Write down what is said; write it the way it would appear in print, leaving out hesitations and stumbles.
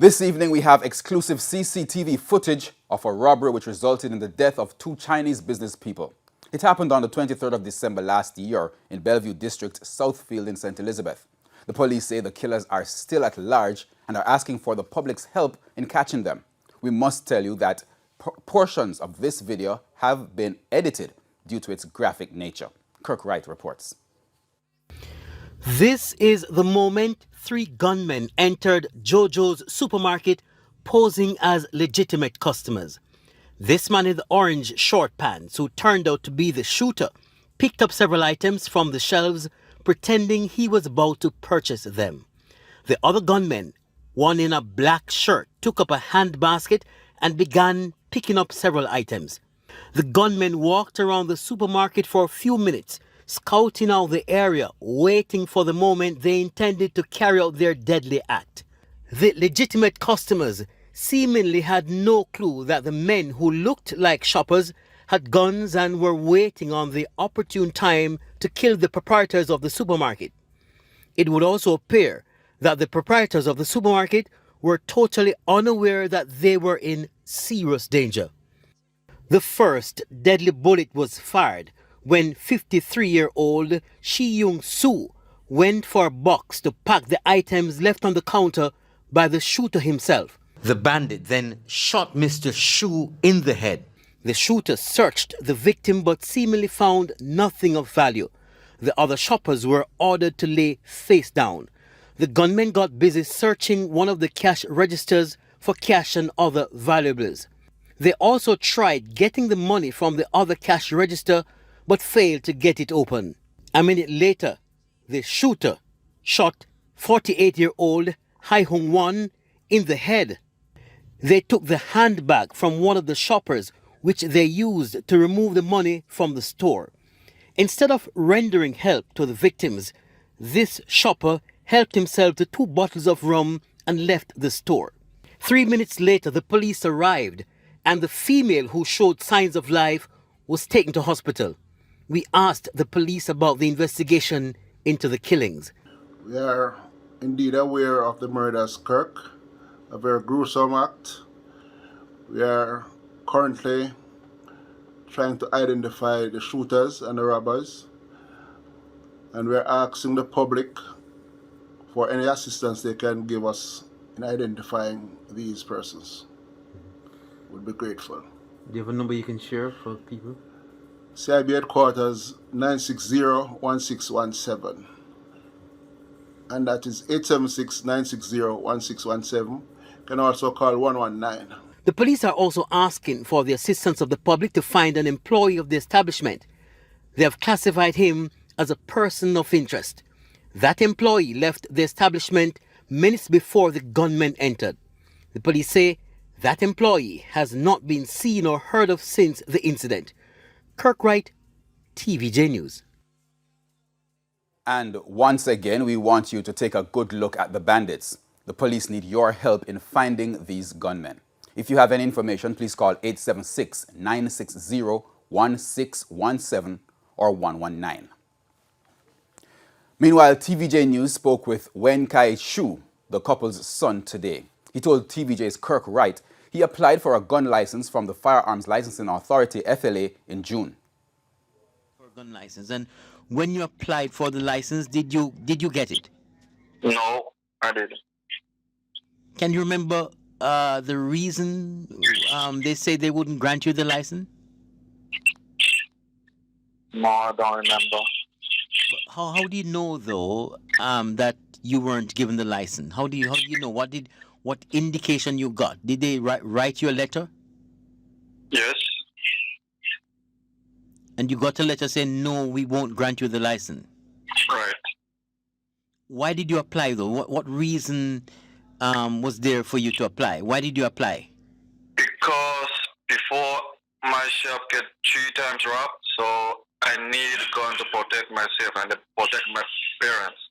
This evening we have exclusive CCTV footage of a robbery which resulted in the death of two Chinese business people. It happened on the 23rd of December last year in Bellevue District, Southfield in St. Elizabeth. The police say the killers are still at large and are asking for the public's help in catching them. We must tell you that portions of this video have been edited due to its graphic nature. Kirk Wright reports. This is the moment three gunmen entered Jojo's supermarket posing as legitimate customers. This man in the orange short pants, who turned out to be the shooter, picked up several items from the shelves, pretending he was about to purchase them. The other gunman, one in a black shirt, took up a hand basket and began picking up several items. The gunmen walked around the supermarket for a few minutes, scouting out the area, waiting for the moment they intended to carry out their deadly act. The legitimate customers seemingly had no clue that the men who looked like shoppers had guns and were waiting on the opportune time to kill the proprietors of the supermarket. It would also appear that the proprietors of the supermarket were totally unaware that they were in serious danger. The first deadly bullet was fired when 53-year-old Shi Yung Su went for a box to pack the items left on the counter by the shooter himself. The bandit then shot Mr. Shu in the head. The shooter searched the victim but seemingly found nothing of value. The other shoppers were ordered to lay face down. The gunmen got busy searching one of the cash registers for cash and other valuables. They also tried getting the money from the other cash register but failed to get it open. A minute later, the shooter shot 48-year-old Hai Hong Wan in the head. They took the handbag from one of the shoppers, which they used to remove the money from the store. Instead of rendering help to the victims, this shopper helped himself to 2 bottles of rum and left the store. 3 minutes later, the police arrived, and the female who showed signs of life was taken to hospital. We asked the police about the investigation into the killings. We are indeed aware of the murders, Kirk, a very gruesome act. We are currently trying to identify the shooters and the robbers, and we're asking the public for any assistance they can give us in identifying these persons. We'd be grateful. Do you have a number you can share for people? CIB headquarters 960-1617, and that is 876-960-1617. You can also call 119. The police are also asking for the assistance of the public to find an employee of the establishment. They have classified him as a person of interest. That employee left the establishment minutes before the gunmen entered. The police say that employee has not been seen or heard of since the incident. Kirk Wright, TVJ News. And once again, we want you to take a good look at the bandits. The police need your help in finding these gunmen. If you have any information, please call 876-960-1617 or 119. Meanwhile, TVJ News spoke with Wen Kai Shu, the couple's son, today. He told TVJ's Kirk Wright he applied for a gun license from the Firearms Licensing Authority, FLA, in June. For a gun license. And when you applied for the license, did you get it? No, I didn't. Can you remember the reason they say they wouldn't grant you the license? No, I don't remember. How do you know though that you weren't given the license? How do you know? What indication you got? Did they write you a letter? Yes. And you got a letter saying no, we won't grant you the license. Right. Why did you apply though? What reason was there for you to apply? Why did you apply? Because before my shop get 3 times robbed, so I need a gun to protect myself and to protect my parents.